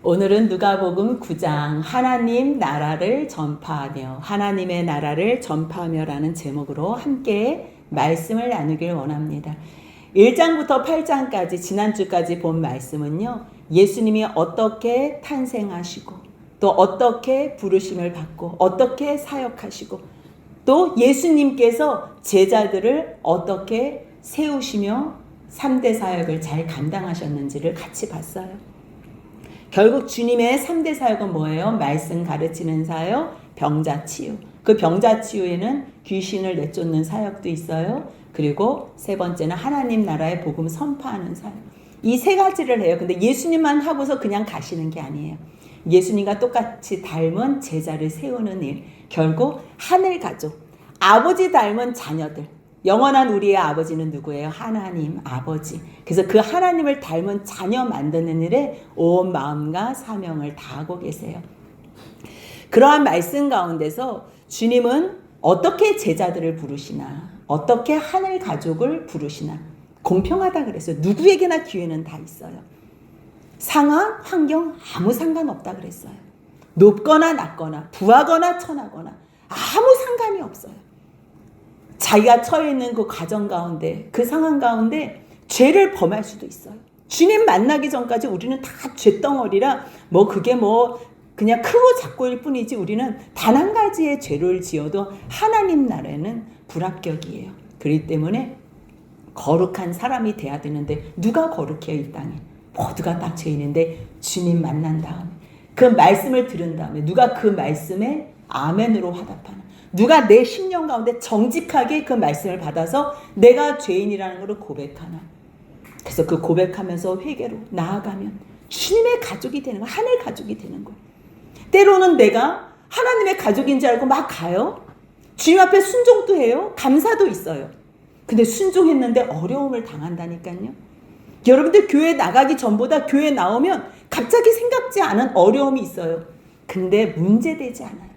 오늘은 누가복음 9장 하나님 나라를 전파하며 하나님의 나라를 전파하며라는 제목으로 함께 말씀을 나누길 원합니다. 1장부터 8장까지 지난주까지 본 말씀은요. 예수님이 어떻게 탄생하시고 또 어떻게 부르심을 받고 어떻게 사역하시고 또 예수님께서 제자들을 어떻게 세우시며 3대 사역을 잘 감당하셨는지를 같이 봤어요. 결국 주님의 3대 사역은 뭐예요? 말씀 가르치는 사역, 병자 치유. 그 병자 치유에는 귀신을 내쫓는 사역도 있어요. 그리고 세 번째는 하나님 나라의 복음 선포하는 사역. 이 세 가지를 해요. 근데 예수님만 하고서 그냥 가시는 게 아니에요. 예수님과 똑같이 닮은 제자를 세우는 일. 결국 하늘 가족, 아버지 닮은 자녀들. 영원한 우리의 아버지는 누구예요? 하나님 아버지. 그래서 그 하나님을 닮은 자녀 만드는 일에 온 마음과 사명을 다하고 계세요. 그러한 말씀 가운데서 주님은 어떻게 제자들을 부르시나, 어떻게 하늘 가족을 부르시나, 공평하다 그랬어요. 누구에게나 기회는 다 있어요. 상황, 환경 아무 상관없다 그랬어요. 높거나 낮거나 부하거나 천하거나 아무 상관이 없어요. 자기가 처해 있는 그 과정 가운데, 그 상황 가운데 죄를 범할 수도 있어요. 주님 만나기 전까지 우리는 다 죄덩어리라 그게 그냥 크고 작고일 뿐이지 우리는 단 한 가지의 죄를 지어도 하나님 나라에는 불합격이에요. 그렇기 때문에 거룩한 사람이 돼야 되는데 누가 거룩해요? 이 땅에 모두가 다 죄인인데 주님 만난 다음에 그 말씀을 들은 다음에 누가 그 말씀에 아멘으로 화답하는, 누가 내 심령 가운데 정직하게 그 말씀을 받아서 내가 죄인이라는 것을 고백하나. 그래서 그 고백하면서 회개로 나아가면 주님의 가족이 되는 거예요. 하늘 가족이 되는 거예요. 때로는 내가 하나님의 가족인 줄 알고 막 가요. 주님 앞에 순종도 해요. 감사도 있어요. 근데 순종했는데 어려움을 당한다니까요. 여러분들 교회 나가기 전보다 교회 나오면 갑자기 생각지 않은 어려움이 있어요. 근데 문제되지 않아요.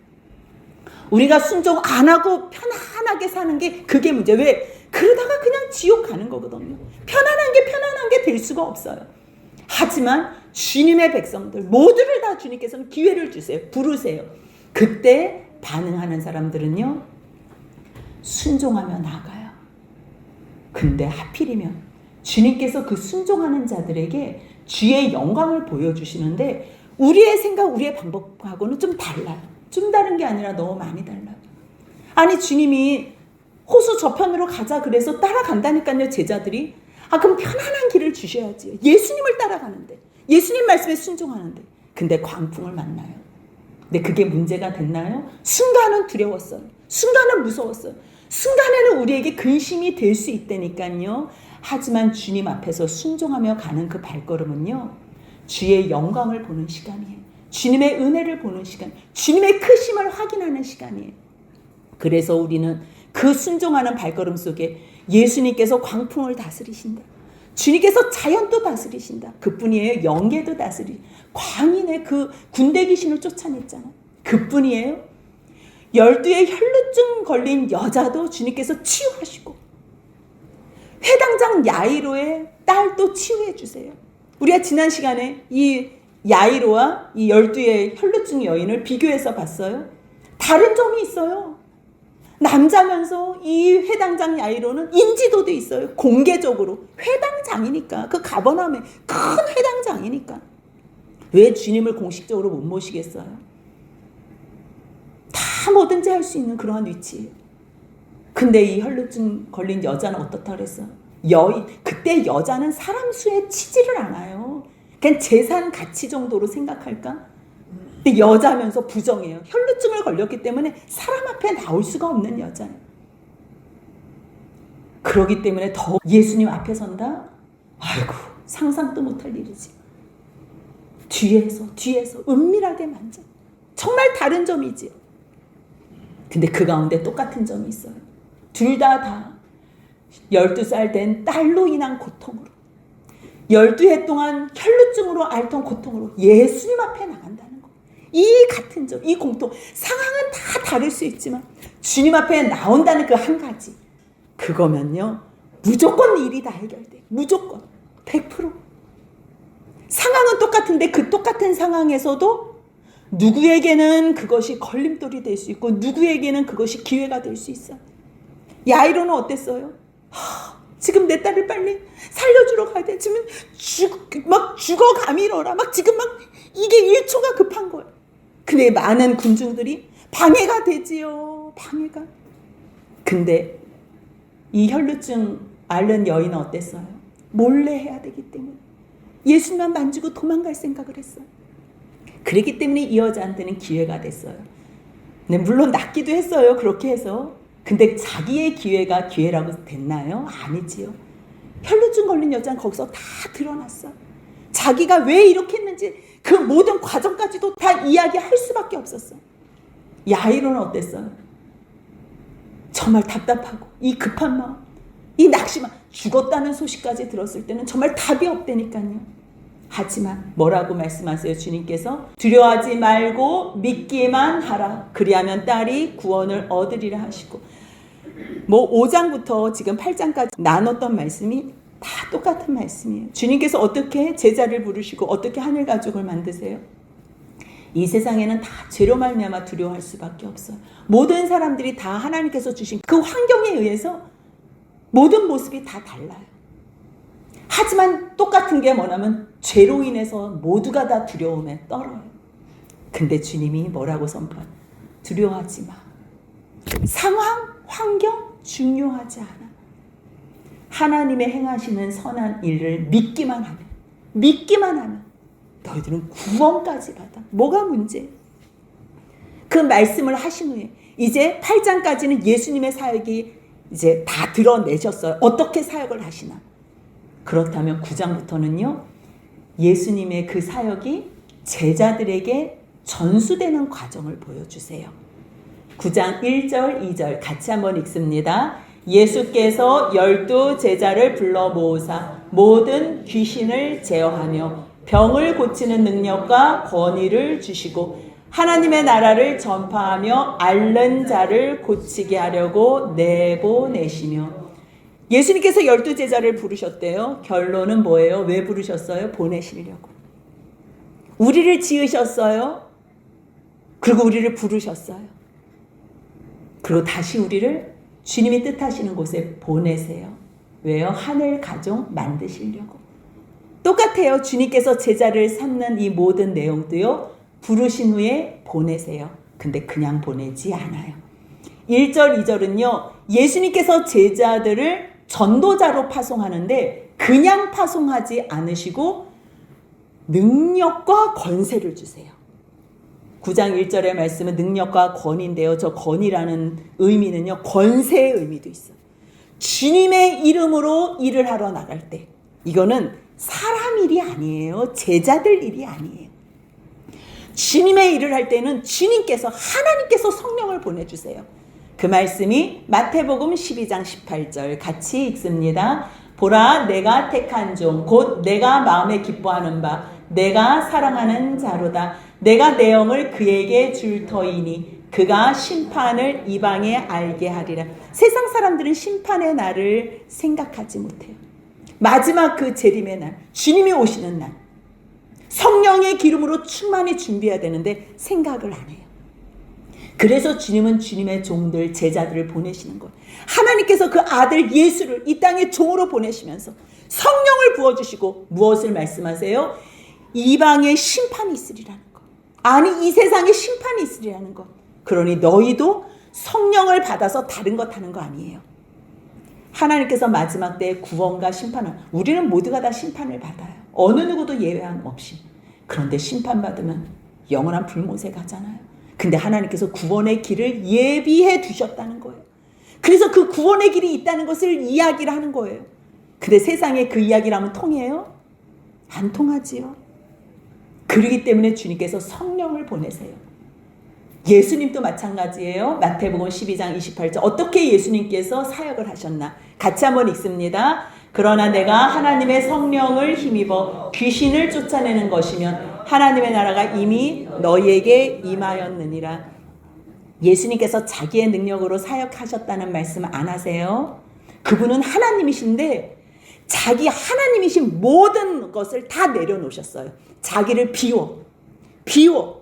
우리가 순종 안 하고 편안하게 사는 게 그게 문제. 왜? 그러다가 그냥 지옥 가는 거거든요. 편안한 게 될 수가 없어요. 하지만 주님의 백성들 모두를 다 주님께서는 기회를 주세요. 부르세요. 그때 반응하는 사람들은요. 순종하며 나가요. 근데 하필이면 주님께서 그 순종하는 자들에게 주의 영광을 보여주시는데 우리의 생각, 우리의 방법하고는 좀 달라요. 좀 다른 게 아니라 너무 많이 달라요. 아니 주님이 호수 저편으로 가자 그래서 따라간다니까요. 제자들이. 그럼 편안한 길을 주셔야지. 예수님을 따라가는데, 예수님 말씀에 순종하는데. 근데 광풍을 만나요. 근데 그게 문제가 됐나요? 순간은 두려웠어요. 순간은 무서웠어요. 순간에는 우리에게 근심이 될 수 있다니까요. 하지만 주님 앞에서 순종하며 가는 그 발걸음은요. 주의 영광을 보는 시간이에요. 주님의 은혜를 보는 시간, 주님의 크심을 확인하는 시간이에요. 그래서 우리는 그 순종하는 발걸음 속에 예수님께서 광풍을 다스리신다. 주님께서 자연도 다스리신다. 그뿐이에요. 영계도 광인의 그 군대 귀신을 쫓아냈잖아. 그뿐이에요. 12의 혈루증 걸린 여자도 주님께서 치유하시고 회당장 야이로의 딸도 치유해 주세요. 우리가 지난 시간에 이 야이로와 이 12의 혈루증 여인을 비교해서 봤어요. 다른 점이 있어요. 남자면서 이 회당장 야이로는 인지도도 있어요. 공개적으로. 회당장이니까. 그 가버나움의 큰 회당장이니까. 왜 주님을 공식적으로 못 모시겠어요? 다 뭐든지 할 수 있는 그러한 위치예요. 근데 이 혈루증 걸린 여자는 어떻다 그랬어? 그때 여자는 사람 수에 치지를 않아요. 그냥 재산 가치 정도로 생각할까? 근데 여자면서 부정해요. 혈루증을 걸렸기 때문에 사람 앞에 나올 수가 없는 여자예요. 그러기 때문에 더 예수님 앞에 선다? 아이고 상상도 못할 일이지. 뒤에서 은밀하게 만져. 정말 다른 점이지요. 근데 그 가운데 똑같은 점이 있어요. 둘 다 12살 된 딸로 인한 고통으로 12해 동안 혈루증으로 앓던 고통으로 예수님 앞에 나간다는 거. 이 같은 점, 이 공통. 상황은 다 다를 수 있지만 주님 앞에 나온다는 그 한 가지. 그거면요. 무조건 일이 다 해결돼. 무조건. 100%. 상황은 똑같은데 그 똑같은 상황에서도 누구에게는 그것이 걸림돌이 될 수 있고 누구에게는 그것이 기회가 될 수 있어. 야이로는 어땠어요? 지금 내 딸을 빨리 살려주러 가야 돼. 지금 막 죽어가밀어라. 막 지금 막 이게 1초가 급한 거예요. 근데 많은 군중들이 방해가 되지요. 방해가. 근데 이 혈루증 앓는 여인은 어땠어요? 몰래 해야 되기 때문에 예수님만 만지고 도망갈 생각을 했어요. 그렇기 때문에 이 여자한테는 기회가 됐어요. 네, 물론 낫기도 했어요. 그렇게 해서. 근데 자기의 기회가 기회라고 됐나요? 아니지요. 혈루증 걸린 여자는 거기서 다 드러났어. 자기가 왜 이렇게 했는지 그 모든 과정까지도 다 이야기할 수밖에 없었어. 야이로는 어땠어요? 정말 답답하고 이 급한 마음, 이 낙심한, 죽었다는 소식까지 들었을 때는 정말 답이 없다니까요. 하지만 뭐라고 말씀하세요? 주님께서 두려워하지 말고 믿기만 하라. 그리하면 딸이 구원을 얻으리라 하시고, 5장부터 지금 8장까지 나눴던 말씀이 다 똑같은 말씀이에요. 주님께서 어떻게 제자를 부르시고 어떻게 하늘 가족을 만드세요? 이 세상에는 다 죄로 말미암아 두려워할 수밖에 없어요. 모든 사람들이 다 하나님께서 주신 그 환경에 의해서 모든 모습이 다 달라요. 하지만 똑같은 게 뭐냐면 죄로 인해서 모두가 다 두려움에 떨어요. 근데 주님이 뭐라고 선포해요? 두려워하지 마. 상황, 환경 중요하지 않아. 하나님의 행하시는 선한 일을 믿기만 하면 너희들은 구원까지 받아. 뭐가 문제? 그 말씀을 하신 후에 이제 8장까지는 예수님의 사역이 이제 다 드러내셨어요. 어떻게 사역을 하시나? 그렇다면 9장부터는요, 예수님의 그 사역이 제자들에게 전수되는 과정을 보여주세요. 9장 1절 2절 같이 한번 읽습니다. 예수께서 12 제자를 불러 모으사 모든 귀신을 제어하며 병을 고치는 능력과 권위를 주시고 하나님의 나라를 전파하며 앓는 자를 고치게 하려고 내보내시며. 예수님께서 12 제자를 부르셨대요. 결론은 뭐예요? 왜 부르셨어요? 보내시려고. 우리를 지으셨어요. 그리고 우리를 부르셨어요. 그리고 다시 우리를 주님이 뜻하시는 곳에 보내세요. 왜요? 하늘 가족 만드시려고. 똑같아요. 주님께서 제자를 삼는 이 모든 내용도요, 부르신 후에 보내세요. 근데 그냥 보내지 않아요. 1절 2절은요 예수님께서 제자들을 전도자로 파송하는데 그냥 파송하지 않으시고 능력과 권세를 주세요. 9장 1절의 말씀은 능력과 권위인데요, 저 권위라는 의미는요 권세의 의미도 있어요. 주님의 이름으로 일을 하러 나갈 때 이거는 사람 일이 아니에요. 제자들 일이 아니에요. 주님의 일을 할 때는 주님께서, 하나님께서 성령을 보내주세요. 그 말씀이 마태복음 12장 18절 같이 읽습니다. 보라, 내가 택한 종 곧 내가 마음에 기뻐하는 바 내가 사랑하는 자로다. 내가 내 영을 그에게 줄 터이니 그가 심판을 이방에 알게 하리라. 세상 사람들은 심판의 날을 생각하지 못해요. 마지막 그 재림의 날, 주님이 오시는 날, 성령의 기름으로 충만히 준비해야 되는데 생각을 안 해요. 그래서 주님은 주님의 종들, 제자들을 보내시는 거예요. 하나님께서 그 아들 예수를 이 땅에 종으로 보내시면서 성령을 부어주시고 무엇을 말씀하세요? 이방에 심판이 있으리라는 것. 아니, 이 세상에 심판이 있으리라는 것. 그러니 너희도 성령을 받아서 다른 것 하는 거 아니에요. 하나님께서 마지막 때에 구원과 심판을, 우리는 모두가 다 심판을 받아요. 어느 누구도 예외함 없이. 그런데 심판받으면 영원한 불못에 가잖아요. 근데 하나님께서 구원의 길을 예비해 두셨다는 거예요. 그래서 그 구원의 길이 있다는 것을 이야기를 하는 거예요. 근데 세상에 그 이야기를 하면 통해요? 안 통하지요. 그러기 때문에 주님께서 성령을 보내세요. 예수님도 마찬가지예요. 마태복음 12장 28절 어떻게 예수님께서 사역을 하셨나? 같이 한번 읽습니다. 그러나 내가 하나님의 성령을 힘입어 귀신을 쫓아내는 것이면 하나님의 나라가 이미 너희에게 임하였느니라. 예수님께서 자기의 능력으로 사역하셨다는 말씀 안 하세요? 그분은 하나님이신데 자기 하나님이신 모든 것을 다 내려놓으셨어요. 자기를 비워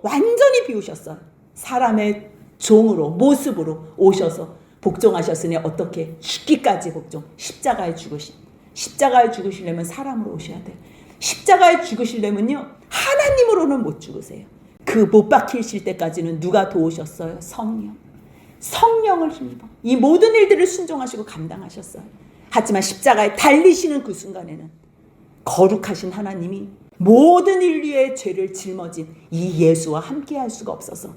완전히 비우셨어요. 사람의 종으로 모습으로 오셔서 복종하셨으니 어떻게 죽기까지 복종. 십자가에 죽으시려면 사람으로 오셔야 돼요. 십자가에 죽으시려면요 하나님으로는 못 죽으세요. 그 못 박히실 때까지는 누가 도우셨어요? 성령을 힘입어 이 모든 일들을 순종하시고 감당하셨어요. 하지만 십자가에 달리시는 그 순간에는 거룩하신 하나님이 모든 인류의 죄를 짊어진 이 예수와 함께 할 수가 없어서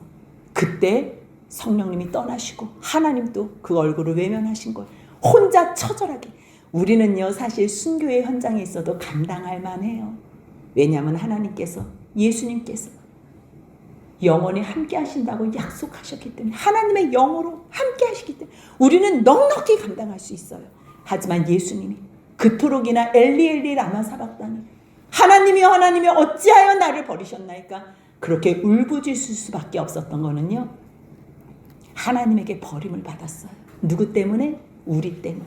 그때 성령님이 떠나시고 하나님도 그 얼굴을 외면하신 거예요. 혼자 처절하게. 우리는요 사실 순교의 현장에 있어도 감당할 만해요. 왜냐하면 하나님께서 예수님께서 영원히 함께 하신다고 약속하셨기 때문에 하나님의 영으로 함께 하시기 때문에 우리는 넉넉히 감당할 수 있어요. 하지만 예수님이 그토록이나 엘리 엘리 라마 사박다니 하나님이여 하나님이여 어찌하여 나를 버리셨나이까 그렇게 울부짖을 수밖에 없었던 거는요 하나님에게 버림을 받았어요. 누구 때문에? 우리 때문에.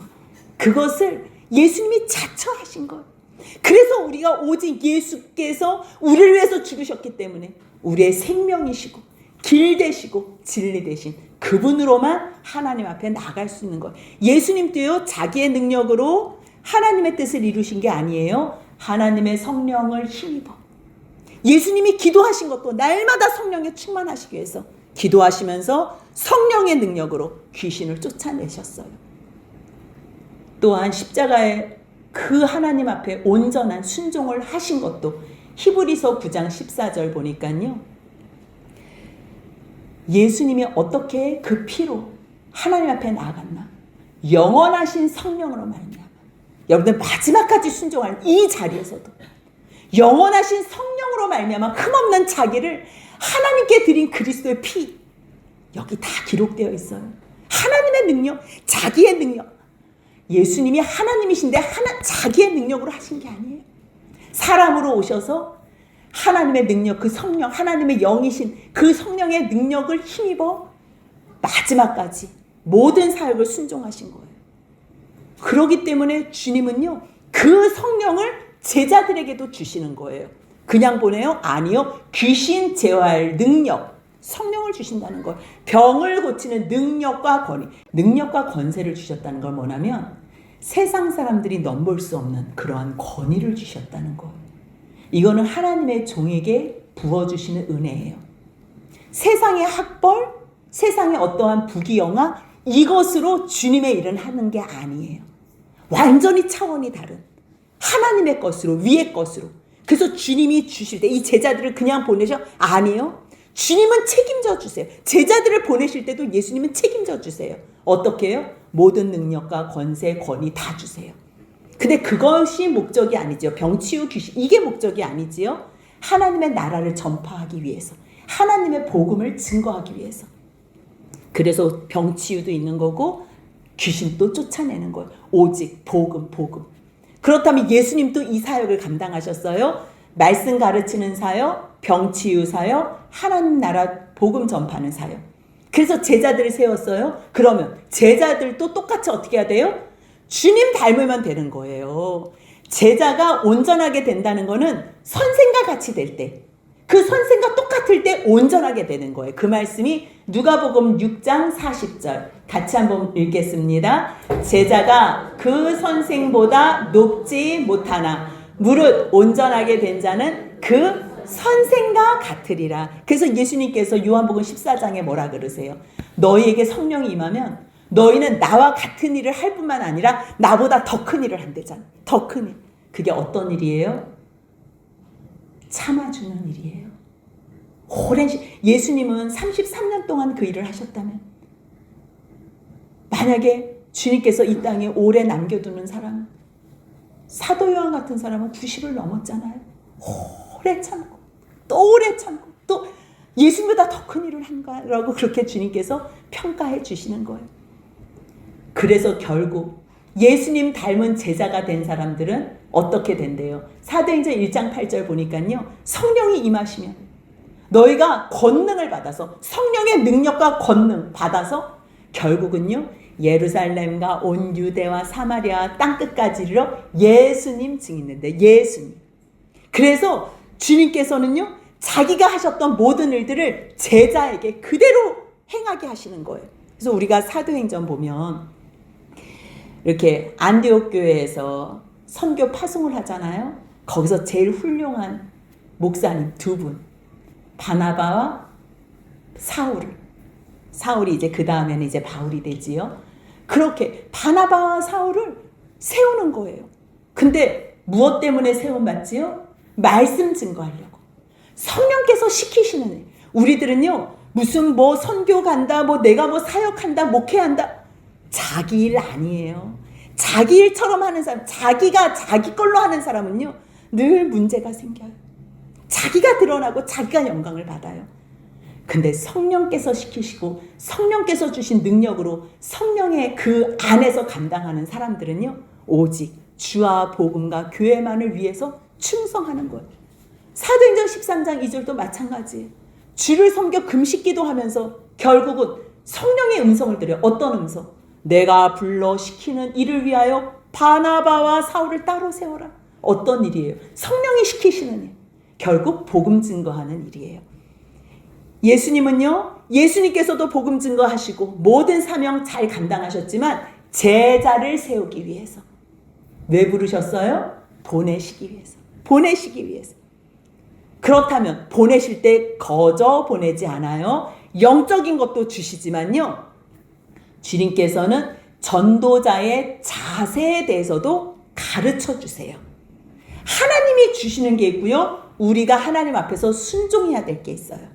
그것을 예수님이 자처하신 거예요. 그래서 우리가 오직 예수께서 우리를 위해서 죽으셨기 때문에 우리의 생명이시고 길 되시고 진리 되신 그분으로만 하나님 앞에 나갈 수 있는 거예요. 예수님도요 자기의 능력으로 하나님의 뜻을 이루신 게 아니에요. 하나님의 성령을 힘입어 예수님이 기도하신 것도 날마다 성령에 충만하시기 위해서 기도하시면서 성령의 능력으로 귀신을 쫓아내셨어요. 또한 십자가에 그 하나님 앞에 온전한 순종을 하신 것도 히브리서 9장 14절 보니까요. 예수님이 어떻게 그 피로 하나님 앞에 나아갔나? 영원하신 성령으로 말미암아. 여러분들 마지막까지 순종하는 이 자리에서도 영원하신 성령으로 말미암아 흠없는 자기를 하나님께 드린 그리스도의 피 여기 다 기록되어 있어요. 하나님의 능력, 자기의 능력. 예수님이 하나님이신데 자기의 능력으로 하신 게 아니에요. 사람으로 오셔서 하나님의 능력, 그 성령, 하나님의 영이신 그 성령의 능력을 힘입어 마지막까지 모든 사역을 순종하신 거예요. 그렇기 때문에 주님은요 그 성령을 제자들에게도 주시는 거예요. 그냥 보내요? 아니요. 귀신 제어할 능력, 성령을 주신다는 거예요. 병을 고치는 능력과 권위, 능력과 권세를 주셨다는 걸 뭐냐면 세상 사람들이 넘볼 수 없는 그러한 권위를 주셨다는 거예요. 이거는 하나님의 종에게 부어주시는 은혜예요. 세상의 학벌, 세상의 어떠한 부귀영화 이것으로 주님의 일은 하는 게 아니에요. 완전히 차원이 다른 하나님의 것으로, 위의 것으로. 그래서 주님이 주실 때 이 제자들을 그냥 보내셔? 아니요. 주님은 책임져 주세요. 제자들을 보내실 때도 예수님은 책임져 주세요. 어떻게 해요? 모든 능력과 권세, 권위 다 주세요. 근데 그것이 목적이 아니죠. 병치유 귀신 이게 목적이 아니지요. 하나님의 나라를 전파하기 위해서, 하나님의 복음을 증거하기 위해서. 그래서 병치유도 있는 거고 귀신도 쫓아내는 거예요. 오직 복음. 그렇다면 예수님도 이 사역을 감당하셨어요. 말씀 가르치는 사역, 병치유 사역, 하나님 나라 복음 전파하는 사역. 그래서 제자들을 세웠어요. 그러면 제자들도 똑같이 어떻게 해야 돼요? 주님 닮으면 되는 거예요. 제자가 온전하게 된다는 거는 선생과 같이 될 때, 그 선생과 똑같을 때 온전하게 되는 거예요. 그 말씀이 누가복음 6장 40절 같이 한번 읽겠습니다. 제자가 그 선생보다 높지 못하나 무릇 온전하게 된 자는 그 선생과 같으리라. 그래서 예수님께서 요한복음 14장에 뭐라 그러세요? 너희에게 성령이 임하면 너희는 나와 같은 일을 할 뿐만 아니라 나보다 더 큰 일을 한대잖아. 더 큰 일. 그게 어떤 일이에요? 참아주는 일이에요. 오랜 예수님은 33년 동안 그 일을 하셨다면 만약에 주님께서 이 땅에 오래 남겨두는 사람은 사도 요한 같은 사람은 90을 넘었잖아요. 오래 참고 또 오래 참고 또 예수님보다 더 큰 일을 한가라고 그렇게 주님께서 평가해 주시는 거예요. 그래서 결국 예수님 닮은 제자가 된 사람들은 어떻게 된대요? 사도행전 1장 8절 보니까요. 성령이 임하시면 너희가 권능을 받아서 성령의 능력과 권능 받아서 결국은요. 예루살렘과 온 유대와 사마리아 땅끝까지 이르러 예수님 증인인데 예수님. 그래서 주님께서는요 자기가 하셨던 모든 일들을 제자에게 그대로 행하게 하시는 거예요. 그래서 우리가 사도행전 보면 이렇게 안디옥 교회에서 선교 파송을 하잖아요. 거기서 제일 훌륭한 목사님 두 분, 바나바와 사울이 이제 그 다음에는 이제 바울이 되지요. 그렇게 바나바와 사울을 세우는 거예요. 근데 무엇 때문에 세움받지요? 말씀 증거하려고. 성령께서 시키시는 일. 우리들은요 무슨 뭐 선교 간다, 뭐 내가 뭐 사역한다, 목회한다. 자기 일 아니에요. 자기 일처럼 하는 사람, 자기가 자기 걸로 하는 사람은요 늘 문제가 생겨요. 자기가 드러나고 자기가 영광을 받아요. 근데 성령께서 시키시고 성령께서 주신 능력으로 성령의 그 안에서 감당하는 사람들은요 오직 주와 복음과 교회만을 위해서 충성하는 거예요. 사도행전 13장 2절도 마찬가지예요. 주를 섬겨 금식기도 하면서 결국은 성령의 음성을 들어요. 어떤 음성? 내가 불러 시키는 일을 위하여 바나바와 사울을 따로 세워라. 어떤 일이에요? 성령이 시키시는 일. 결국 복음 증거하는 일이에요. 예수님은요, 예수님께서도 복음 증거하시고 모든 사명 잘 감당하셨지만 제자를 세우기 위해서. 왜 부르셨어요? 보내시기 위해서. 보내시기 위해서. 그렇다면 보내실 때 거저 보내지 않아요. 영적인 것도 주시지만요. 주님께서는 전도자의 자세에 대해서도 가르쳐 주세요. 하나님이 주시는 게 있고요. 우리가 하나님 앞에서 순종해야 될 게 있어요.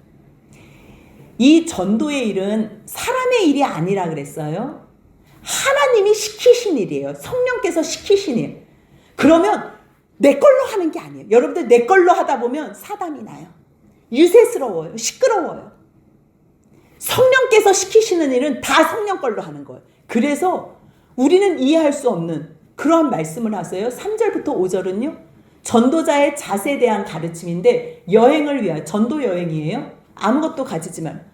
이 전도의 일은 사람의 일이 아니라 그랬어요. 하나님이 시키신 일이에요. 성령께서 시키신 일. 그러면 내 걸로 하는 게 아니에요. 여러분들 내 걸로 하다 보면 사단이 나요. 유세스러워요. 시끄러워요. 성령께서 시키시는 일은 다 성령 걸로 하는 거예요. 그래서 우리는 이해할 수 없는 그러한 말씀을 하세요. 3절부터 5절은요. 전도자의 자세에 대한 가르침인데 여행을 위한 전도 여행이에요. 아무것도 가지지만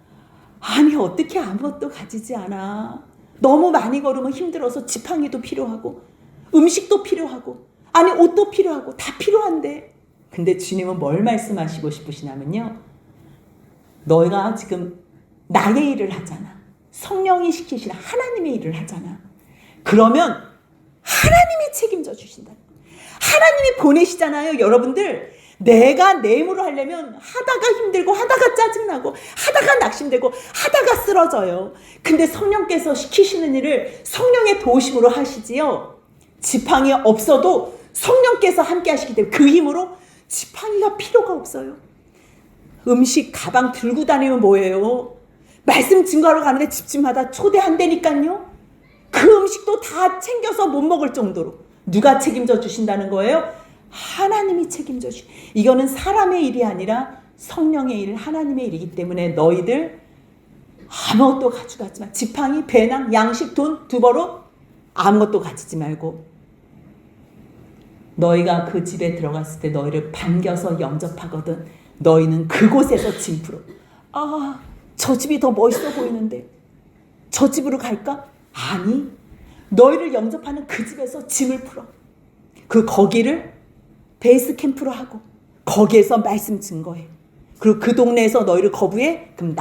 아니 어떻게 아무것도 가지지 않아. 너무 많이 걸으면 힘들어서 지팡이도 필요하고 음식도 필요하고 아니 옷도 필요하고 다 필요한데 근데 주님은 뭘 말씀하시고 싶으시냐면요. 너희가 지금 나의 일을 하잖아. 성령이 시키시는 하나님의 일을 하잖아. 그러면 하나님이 책임져 주신다. 하나님이 보내시잖아요. 여러분들 내가 내 힘으로 하려면 하다가 힘들고 하다가 짜증나고 하다가 낙심되고 하다가 쓰러져요. 근데 성령께서 시키시는 일을 성령의 도우심으로 하시지요. 지팡이 없어도 성령께서 함께 하시기 때문에 그 힘으로 지팡이가 필요가 없어요. 음식 가방 들고 다니면 뭐예요? 말씀 증거하러 가는데 집집마다 초대한다니까요. 그 음식도 다 챙겨서 못 먹을 정도로 누가 책임져 주신다는 거예요? 하나님이 책임져 주시. 이거는 사람의 일이 아니라 성령의 일, 하나님의 일이기 때문에 너희들 아무것도 가져가지 마. 지팡이, 배낭, 양식, 돈, 두버릇 아무것도 가지지 말고 너희가 그 집에 들어갔을 때 너희를 반겨서 영접하거든. 너희는 그곳에서 짐 풀어. 아, 저 집이 더 멋있어 보이는데 저 집으로 갈까? 아니, 너희를 영접하는 그 집에서 짐을 풀어. 거기를 베이스 캠프로 하고 거기에서 말씀 증거해. 그리고 그 동네에서 너희를 거부해? 그럼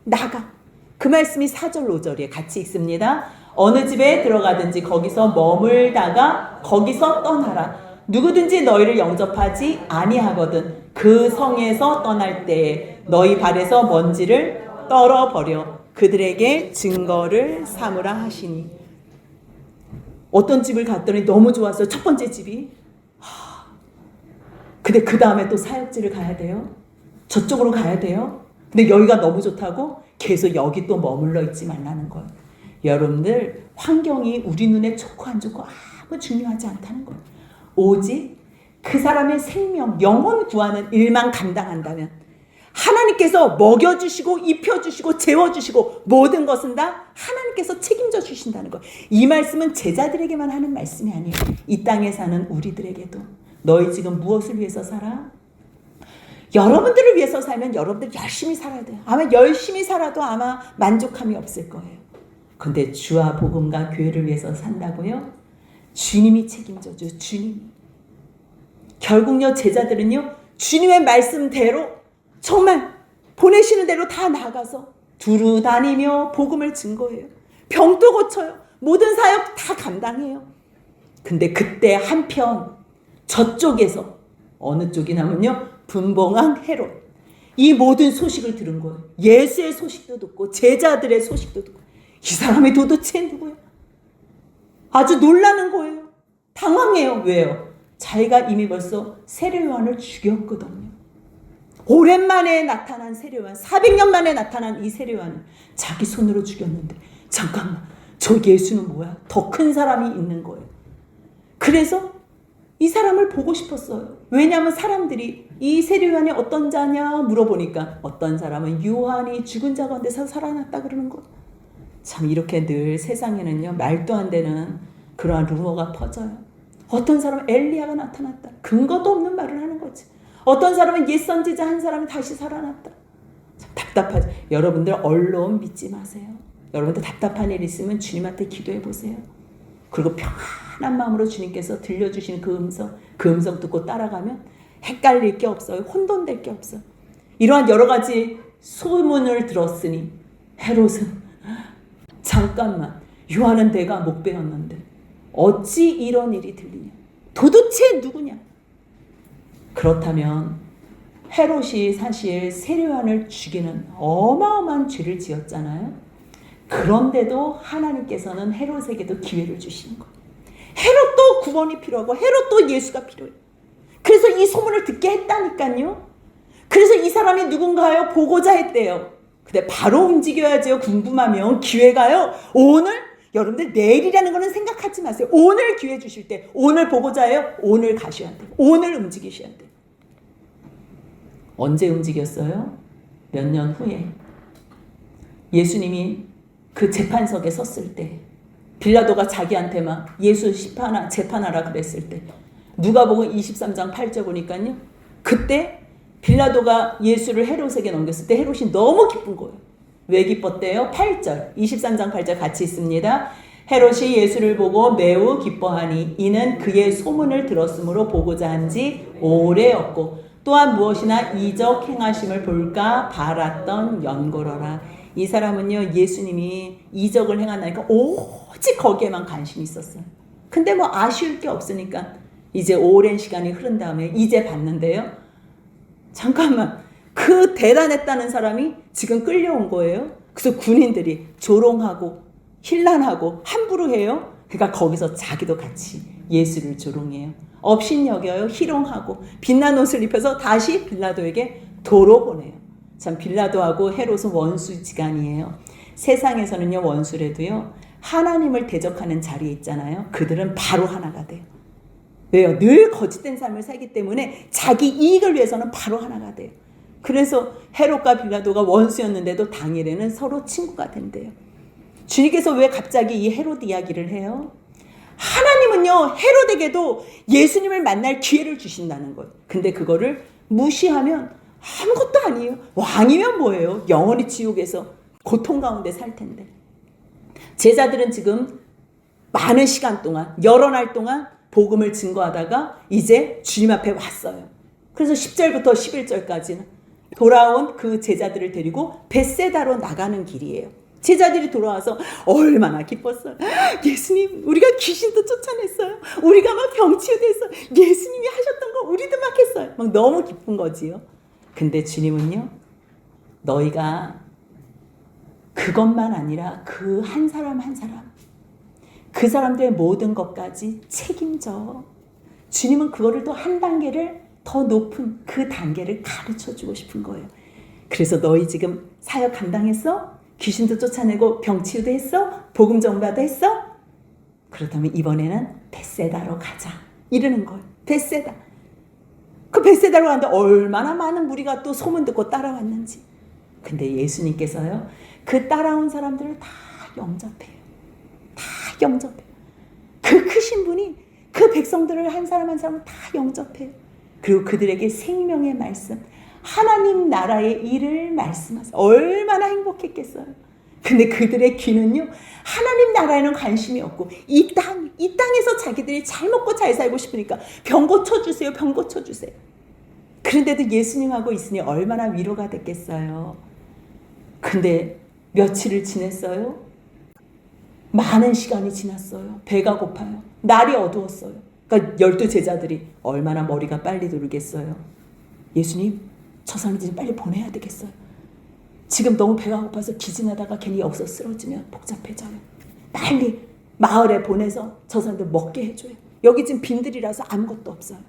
나가. 그 말씀이 4절 5절에 같이 있습니다. 어느 집에 들어가든지 거기서 머물다가 거기서 떠나라. 누구든지 너희를 영접하지 아니하거든 그 성에서 떠날 때에 너희 발에서 먼지를 떨어버려 그들에게 증거를 삼으라 하시니. 어떤 집을 갔더니 너무 좋았어요. 첫 번째 집이. 근데 그 다음에 또 사역지를 가야 돼요. 저쪽으로 가야 돼요. 근데 여기가 너무 좋다고 계속 여기 또 머물러 있지 말라는 거예요. 여러분들 환경이 우리 눈에 좋고 안 좋고 아무 중요하지 않다는 거예요. 오직 그 사람의 생명, 영혼 구하는 일만 감당한다면 하나님께서 먹여주시고 입혀주시고 재워주시고 모든 것은 다 하나님께서 책임져 주신다는 거예요. 이 말씀은 제자들에게만 하는 말씀이 아니에요. 이 땅에 사는 우리들에게도. 너희 지금 무엇을 위해서 살아? 여러분들을 위해서 살면 여러분들 열심히 살아야 돼요. 아마 열심히 살아도 아마 만족함이 없을 거예요. 근데 주와 복음과 교회를 위해서 산다고요? 주님이 책임져줘. 주님이. 결국요 제자들은요 주님의 말씀대로 정말 보내시는 대로 다 나가서 두루 다니며 복음을 증거해요. 병도 고쳐요. 모든 사역 다 감당해요. 근데 그때 한편 저쪽에서 어느 쪽이냐면요 분봉왕 헤롯 이 모든 소식을 들은 거예요. 예수의 소식도 듣고 제자들의 소식도 듣고 이 사람이 도대체 누구야? 아주 놀라는 거예요. 당황해요. 왜요? 자기가 이미 벌써 세례요한을 죽였거든요. 오랜만에 나타난 세례요한 400년 만에 나타난 이 세례요한을 자기 손으로 죽였는데 잠깐만 저 예수는 뭐야? 더 큰 사람이 있는 거예요. 그래서 이 사람을 보고 싶었어요. 왜냐하면 사람들이 이 세례요한이 어떤 자냐 물어보니까 어떤 사람은 요한이 죽은 자 가운데서 살아났다 그러는 거예요. 참 이렇게 늘 세상에는요 말도 안 되는 그러한 루머가 퍼져요. 어떤 사람은 엘리야가 나타났다. 근거도 없는 말을 하는 거지. 어떤 사람은 옛 선지자 한 사람이 다시 살아났다. 참 답답하죠. 여러분들 언론 믿지 마세요. 여러분들 답답한 일 있으면 주님한테 기도해 보세요. 그리고 평안한 마음으로 주님께서 들려주시는 그 음성 듣고 따라가면 헷갈릴 게 없어요. 혼돈될 게 없어요. 이러한 여러 가지 소문을 들었으니 헤롯은 잠깐만 요한은 내가 못 배웠는데 어찌 이런 일이 들리냐. 도대체 누구냐. 그렇다면 헤롯이 사실 세례요한을 죽이는 어마어마한 죄를 지었잖아요. 그런데도 하나님께서는 헤롯에게도 기회를 주시는 거예요. 헤롯도 구원이 필요하고 헤롯도 예수가 필요해요. 그래서 이 소문을 듣게 했다니까요. 그래서 이 사람이 누군가요? 보고자 했대요. 근데 바로 움직여야죠. 궁금하면 기회가요. 오늘 여러분들 내일이라는 거는 생각하지 마세요. 오늘 기회 주실 때 오늘 보고자 해요. 오늘 가셔야 돼요. 오늘 움직이셔야 돼요. 언제 움직였어요? 몇 년 후에 예수님이 그 재판석에 섰을 때 빌라도가 자기한테 막 예수 재판하라 그랬을 때 누가복음 23장 8절 보니까요. 그때 빌라도가 예수를 헤롯에게 넘겼을 때 헤롯이 너무 기쁜 거예요. 왜 기뻤대요? 8절 23장 8절 같이 있습니다. 헤롯이 예수를 보고 매우 기뻐하니 이는 그의 소문을 들었으므로 보고자 한지 오래였고 또한 무엇이나 이적 행하심을 볼까 바랐던 연고로라. 이 사람은요 예수님이 이적을 행한다니까 오직 거기에만 관심이 있었어요. 근데 뭐 아쉬울 게 없으니까 이제 오랜 시간이 흐른 다음에 이제 봤는데요. 잠깐만 그 대단했다는 사람이 지금 끌려온 거예요. 그래서 군인들이 조롱하고 힐난하고 함부로 해요. 그러니까 거기서 자기도 같이 예수를 조롱해요. 업신여겨요. 희롱하고 빛난 옷을 입혀서 다시 빌라도에게 도로 보내요. 참 빌라도하고 헤롯은 원수지간이에요. 세상에서는요 원수래도요 하나님을 대적하는 자리에 있잖아요. 그들은 바로 하나가 돼요. 왜요? 늘 거짓된 삶을 살기 때문에 자기 이익을 위해서는 바로 하나가 돼요. 그래서 헤롯과 빌라도가 원수였는데도 당일에는 서로 친구가 된대요. 주님께서 왜 갑자기 이 헤롯 이야기를 해요? 하나님은요 헤롯에게도 예수님을 만날 기회를 주신다는 거예요. 근데 그거를 무시하면 아무것도 아니에요. 왕이면 뭐예요? 영원히 지옥에서 고통 가운데 살 텐데. 제자들은 지금 많은 시간 동안 여러 날 동안 복음을 증거하다가 이제 주님 앞에 왔어요. 그래서 10절부터 11절까지는 돌아온 그 제자들을 데리고 벳세다로 나가는 길이에요. 제자들이 돌아와서 얼마나 기뻤어요. 예수님 우리가 귀신도 쫓아냈어요. 우리가 막 병치유됐어요. 예수님이 하셨던 거 우리도 막 했어요. 막 너무 기쁜 거지요. 근데 주님은요 너희가 그것만 아니라 그 한 사람 한 사람 그 사람들의 모든 것까지 책임져. 주님은 그거를 또 한 단계를 더 높은 그 단계를 가르쳐주고 싶은 거예요. 그래서 너희 지금 사역 감당했어? 귀신도 쫓아내고 병치유도 했어? 복음 전파도 했어? 그렇다면 이번에는 벳세다로 가자 이러는 거예요. 벳세다. 그 벳세다로 가는데 얼마나 많은 무리가 또 소문 듣고 따라왔는지. 근데 예수님께서요 그 따라온 사람들을 다 영접해요. 다 영접해요. 그 크신 분이 그 백성들을 한 사람 한 사람을 다 영접해요. 그리고 그들에게 생명의 말씀 하나님 나라의 일을 말씀하세요. 얼마나 행복했겠어요. 근데 그들의 귀는요, 하나님 나라에는 관심이 없고 이 땅에서 자기들이 잘 먹고 잘 살고 싶으니까 병 고쳐주세요, 병 고쳐주세요. 그런데도 예수님하고 있으니 얼마나 위로가 됐겠어요. 근데 며칠을 지냈어요. 많은 시간이 지났어요. 배가 고파요. 날이 어두웠어요. 그러니까 12 제자들이 얼마나 머리가 빨리 돌겠어요. 예수님, 저 사람들이 빨리 보내야 되겠어요. 지금 너무 배가 고파서 기진하다가 괜히 여기서 쓰러지면 복잡해져요. 빨리 마을에 보내서 저 사람들 먹게 해줘요. 여기 지금 빈들이라서 아무것도 없어요.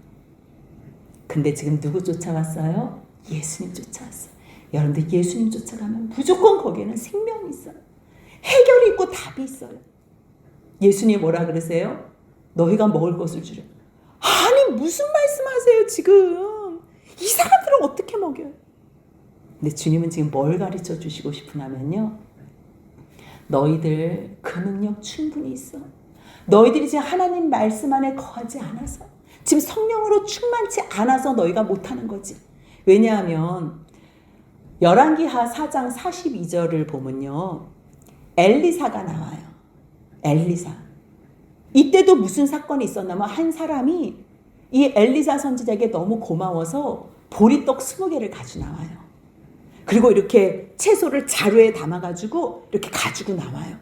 근데 지금 누구 쫓아왔어요? 예수님 쫓아왔어요. 여러분들 예수님 쫓아가면 무조건 거기에는 생명이 있어요. 해결이 있고 답이 있어요. 예수님 뭐라 그러세요? 너희가 먹을 것을 주려. 아니 무슨 말씀하세요 지금. 이 사람들은 어떻게 먹여요? 근데 주님은 지금 뭘 가르쳐 주시고 싶으냐면요. 너희들 그 능력 충분히 있어. 너희들이 지금 하나님 말씀 안에 거하지 않아서 지금 성령으로 충만치 않아서 너희가 못하는 거지. 왜냐하면 열왕기하 4장 42절을 보면요. 엘리사가 나와요. 엘리사. 이때도 무슨 사건이 있었냐면 한 사람이 이 엘리사 선지자에게 너무 고마워서 보리떡 20개를 가지고 나와요. 그리고 이렇게 채소를 자루에 담아가지고 이렇게 가지고 나와요.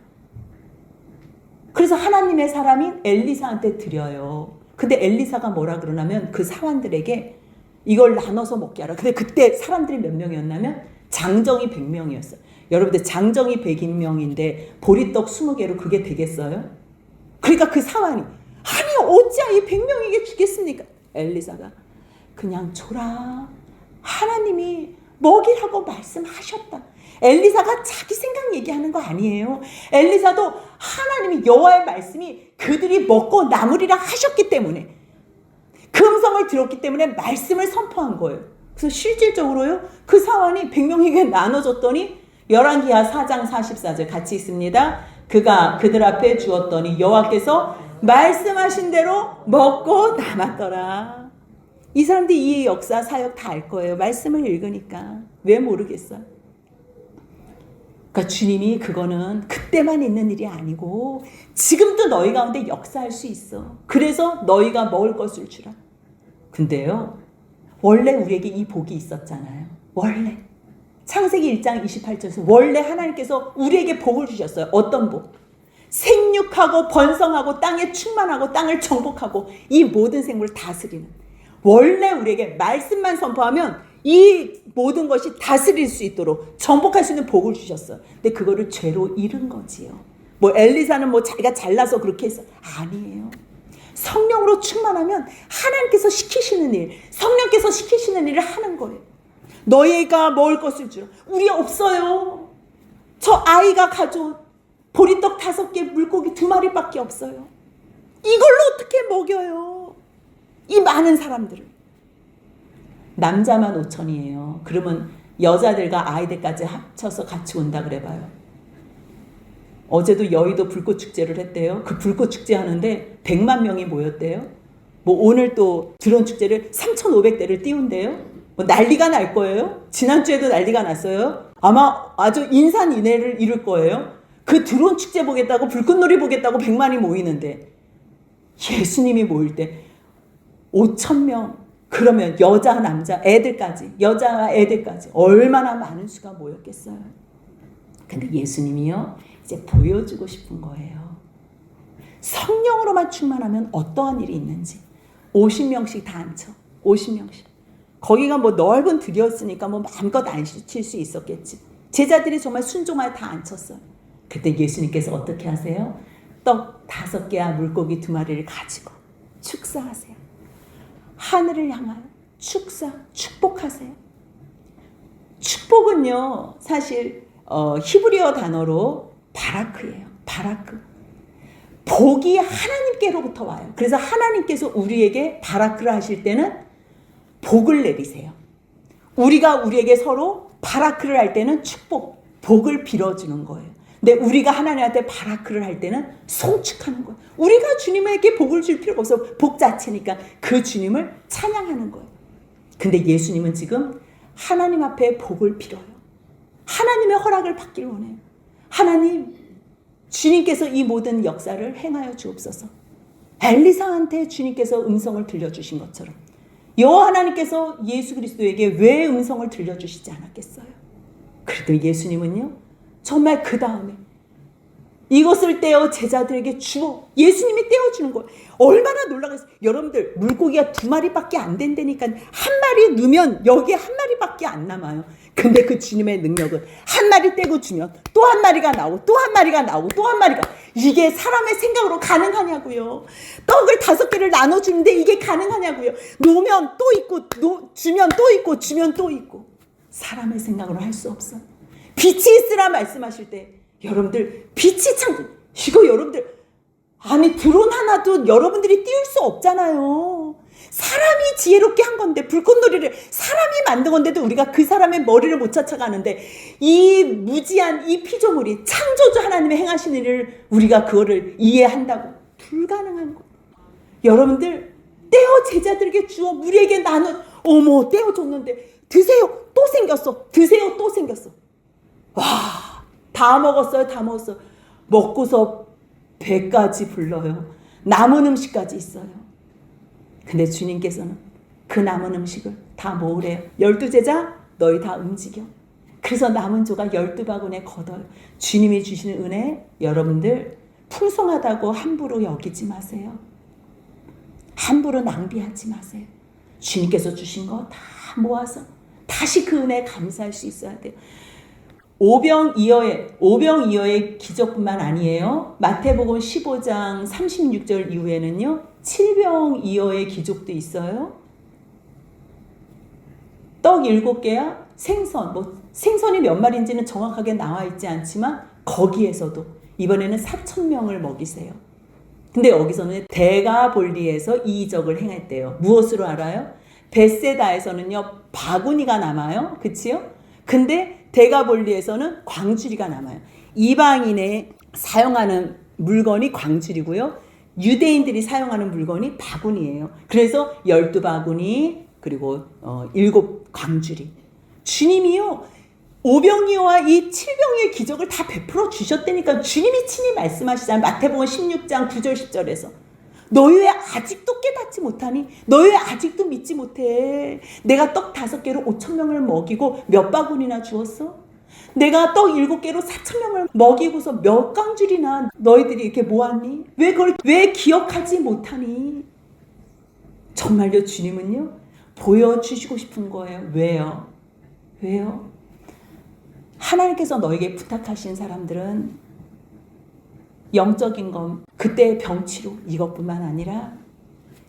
그래서 하나님의 사람이 엘리사한테 드려요. 근데 엘리사가 뭐라 그러냐면 그 사환들에게 이걸 나눠서 먹게 하라. 근데 그때 사람들이 몇 명이었냐면 장정이 100명이었어요. 여러분들 장정이 100명인데 보리떡 20개로 그게 되겠어요? 그러니까 그 사환이 아니 어찌 이 100명에게 주겠습니까? 엘리사가 그냥 줘라. 하나님이 먹이라고 말씀하셨다. 엘리사가 자기 생각 얘기하는 거 아니에요. 엘리사도 하나님이 여호와의 말씀이 그들이 먹고 남으리라 하셨기 때문에 그 음성을 들었기 때문에 말씀을 선포한 거예요. 그래서 실질적으로요. 그 사원이 100명에게 나눠줬더니 열왕기하 4장 44절 같이 있습니다. 그가 그들 앞에 주었더니 여호와께서 말씀하신 대로 먹고 남았더라. 이 사람들이 이 역사 사역 다 알 거예요. 말씀을 읽으니까. 왜 모르겠어요? 그러니까 주님이 그거는 그때만 있는 일이 아니고 지금도 너희 가운데 역사할 수 있어. 그래서 너희가 먹을 것을 주라. 근데요. 원래 우리에게 이 복이 있었잖아요. 원래. 창세기 1장 28절에서 원래 하나님께서 우리에게 복을 주셨어요. 어떤 복? 생육하고 번성하고 땅에 충만하고 땅을 정복하고 이 모든 생물을 다스리는. 원래 우리에게 말씀만 선포하면 이 모든 것이 다스릴 수 있도록 정복할 수 있는 복을 주셨어요. 근데 그거를 죄로 잃은 거지요. 뭐 엘리사는 뭐 자기가 잘나서 그렇게 했어. 아니에요. 성령으로 충만하면 하나님께서 시키시는 일, 성령께서 시키시는 일을 하는 거예요. 너희가 먹을 것을 주라. 우리 없어요. 저 아이가 가져온 보리떡 5개, 물고기 2마리밖에 없어요. 이걸로 어떻게 먹여요? 이 많은 사람들을. 남자만 5천이에요. 그러면 여자들과 아이들까지 합쳐서 같이 온다 그래봐요. 어제도 여의도 불꽃축제를 했대요. 그 불꽃축제 하는데 100만 명이 모였대요. 뭐 오늘 또 드론 축제를 3,500대를 띄운대요. 뭐 난리가 날 거예요. 지난주에도 난리가 났어요. 아마 아주 인산인해를 이룰 거예요. 그 드론 축제 보겠다고 불꽃놀이 보겠다고 100만이 모이는데 예수님이 모일 때 5,000명 그러면 여자 남자 애들까지 여자와 애들까지 얼마나 많은 수가 모였겠어요. 근데 예수님이요 이제 보여주고 싶은 거예요. 성령으로만 충만하면 어떠한 일이 있는지. 50명씩 다 앉혀. 50명씩. 거기가 뭐 넓은 들이었으니까 뭐 마음껏 앉힐 수 있었겠지. 제자들이 정말 순종하여 다 앉혔어요. 그때 예수님께서 어떻게 하세요? 떡 5개와 물고기 2마리를 가지고 축사하세요. 하늘을 향하여 축복하세요. 축복은요 사실 히브리어 단어로 바라크예요. 바라크. 복이 하나님께로부터 와요. 그래서 하나님께서 우리에게 바라크를 하실 때는 복을 내리세요. 우리가 우리에게 서로 바라크를 할 때는 축복, 복을 빌어주는 거예요. 근데 우리가 하나님한테 바라크를 할 때는 송축하는 거예요. 우리가 주님에게 복을 줄 필요가 없어. 복 자체니까 그 주님을 찬양하는 거예요. 근데 예수님은 지금 하나님 앞에 복을 빌어요. 하나님의 허락을 받길 원해요. 하나님, 주님께서 이 모든 역사를 행하여 주옵소서. 엘리사한테 주님께서 음성을 들려주신 것처럼 여호와 하나님께서 예수 그리스도에게 왜 음성을 들려주시지 않았겠어요? 그래도 예수님은요, 정말 그 다음에 이것을 떼어 제자들에게 주어 예수님이 떼어주는 거예요. 얼마나 놀라겠어요. 여러분들, 물고기가 2마리밖에 안 된다니까 한 마리 넣으면 여기에 한 마리밖에 안 남아요. 근데 그 주님의 능력은 한 마리 떼고 주면 또 한 마리가 나오고 또 한 마리가 나오고 또 한 마리가, 이게 사람의 생각으로 가능하냐고요. 떡을 5개를 나눠주는데 이게 가능하냐고요. 놓으면 또 있고 주면 또 있고 주면 또 있고, 사람의 생각으로 할 수 없어요. 빛이 있으라 말씀하실 때 여러분들, 빛이 참, 이거 여러분들, 아니 드론 하나도 여러분들이 띄울 수 없잖아요. 사람이 지혜롭게 한 건데, 불꽃놀이를 사람이 만든 건데도 우리가 그 사람의 머리를 못 찾아가는데, 이 무지한 이 피조물이 창조주 하나님의 행하신 일을 우리가 그거를 이해한다고? 불가능한 거예요. 여러분들, 떼어 제자들에게 주어 우리에게 나눠, 어머 떼어줬는데 드세요, 또 생겼어. 드세요, 또 생겼어. 와, 다 먹었어요. 다 먹었어요. 먹고서 배까지 불러요. 남은 음식까지 있어요. 근데 주님께서는 그 남은 음식을 다 모으래요. 12제자, 너희 다 움직여. 그래서 남은 조각 12바구니에 걷어요. 주님이 주시는 은혜, 여러분들 풍성하다고 함부로 여기지 마세요. 함부로 낭비하지 마세요. 주님께서 주신 거 다 모아서 다시 그 은혜에 감사할 수 있어야 돼요. 오병이어의 기적뿐만 아니에요. 마태복음 15장 36절 이후에는요, 칠병이어의 기적도 있어요. 떡 7개야 생선이 몇 마리인지는 정확하게 나와 있지 않지만 거기에서도 이번에는 4,000명을 먹이세요. 근데 여기서는 데가볼리에서 이 이적을 행했대요. 무엇으로 알아요? 벳세다에서는요, 바구니가 남아요. 그치요? 근데 데가볼리에서는 광주리가 남아요. 이방인의 사용하는 물건이 광주리고요, 유대인들이 사용하는 물건이 바구니예요. 그래서 12바구니 그리고 7광주리. 주님이요, 오병이어와 이 7병이어의 기적을 다 베풀어 주셨다니까. 주님이 친히 말씀하시잖아요. 마태복음 16장 9절 10절에서 너희 왜 아직도 깨닫지 못하니? 너희 왜 아직도 믿지 못해? 내가 떡 5개로 5,000명을 먹이고 몇 바구니나 주었어? 내가 떡 7개로 4,000명을 먹이고서 몇 광줄이나 너희들이 이렇게 모았니? 왜 그걸 왜 기억하지 못하니? 정말요, 주님은요, 보여주시고 싶은 거예요. 왜요? 하나님께서 너에게 부탁하신 사람들은 영적인 건 그때의 병치료 이것뿐만 아니라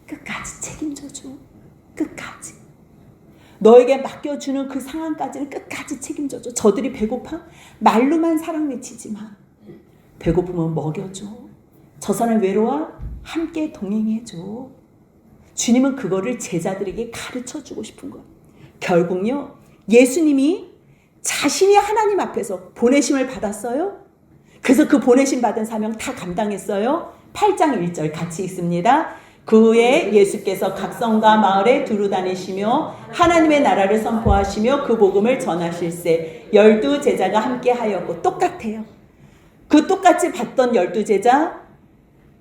끝까지 책임져줘. 끝까지. 너에게 맡겨주는 그 상황까지는 끝까지 책임져줘. 저들이 배고파? 말로만 사랑 외치지 마. 배고프면 먹여줘. 저 사람 외로워? 함께 동행해줘. 주님은 그거를 제자들에게 가르쳐주고 싶은 거예요. 결국요, 예수님이 자신이 하나님 앞에서 보내심을 받았어요. 그래서 그 보내심 받은 사명 다 감당했어요. 8장 1절 같이 읽습니다. 그 후에 예수께서 각 성과 마을에 두루 다니시며 하나님의 나라를 선포하시며 그 복음을 전하실세 12 제자가 함께 하였고, 똑같아요. 그 똑같이 받던 12 제자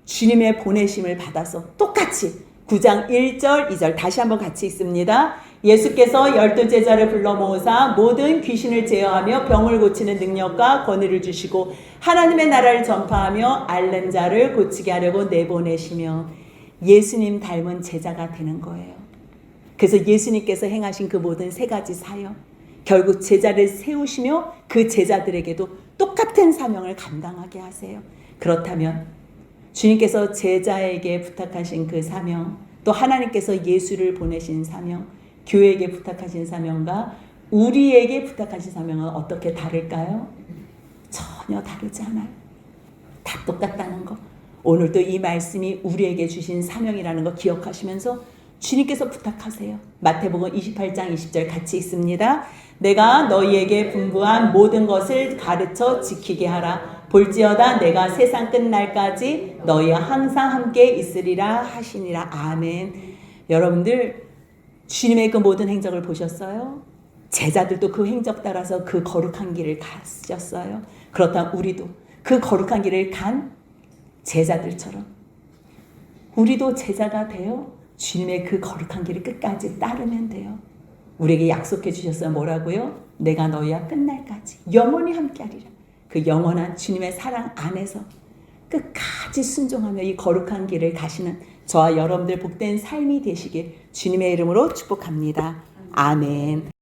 주님의 보내심을 받아서 똑같이 9장 1절 2절 다시 한번 같이 읽습니다. 예수께서 12 제자를 불러 모으사 모든 귀신을 제어하며 병을 고치는 능력과 권위를 주시고 하나님의 나라를 전파하며 앓는 자를 고치게 하려고 내보내시며, 예수님 닮은 제자가 되는 거예요. 그래서 예수님께서 행하신 그 모든 3가지 사역, 결국 제자를 세우시며 그 제자들에게도 똑같은 사명을 감당하게 하세요. 그렇다면 주님께서 제자에게 부탁하신 그 사명, 또 하나님께서 예수를 보내신 사명, 교회에게 부탁하신 사명과 우리에게 부탁하신 사명은 어떻게 다를까요? 전혀 다르지 않아요. 다 똑같다는 거. 오늘도 이 말씀이 우리에게 주신 사명이라는 거 기억하시면서 주님께서 부탁하세요. 마태복음 28장 20절 같이 읽습니다. 내가 너희에게 분부한 모든 것을 가르쳐 지키게 하라. 볼지어다 내가 세상 끝날까지 너희와 항상 함께 있으리라 하시니라. 아멘. 여러분들, 주님의 그 모든 행적을 보셨어요? 제자들도 그 행적 따라서 그 거룩한 길을 가셨어요. 그렇다면 우리도 그 거룩한 길을 간 제자들처럼 우리도 제자가 되어 주님의 그 거룩한 길을 끝까지 따르면 돼요. 우리에게 약속해 주셨어요. 뭐라고요? 내가 너희와 끝날까지 영원히 함께하리라. 그 영원한 주님의 사랑 안에서 끝까지 순종하며 이 거룩한 길을 가시는 저와 여러분들 복된 삶이 되시길 주님의 이름으로 축복합니다. 아멘.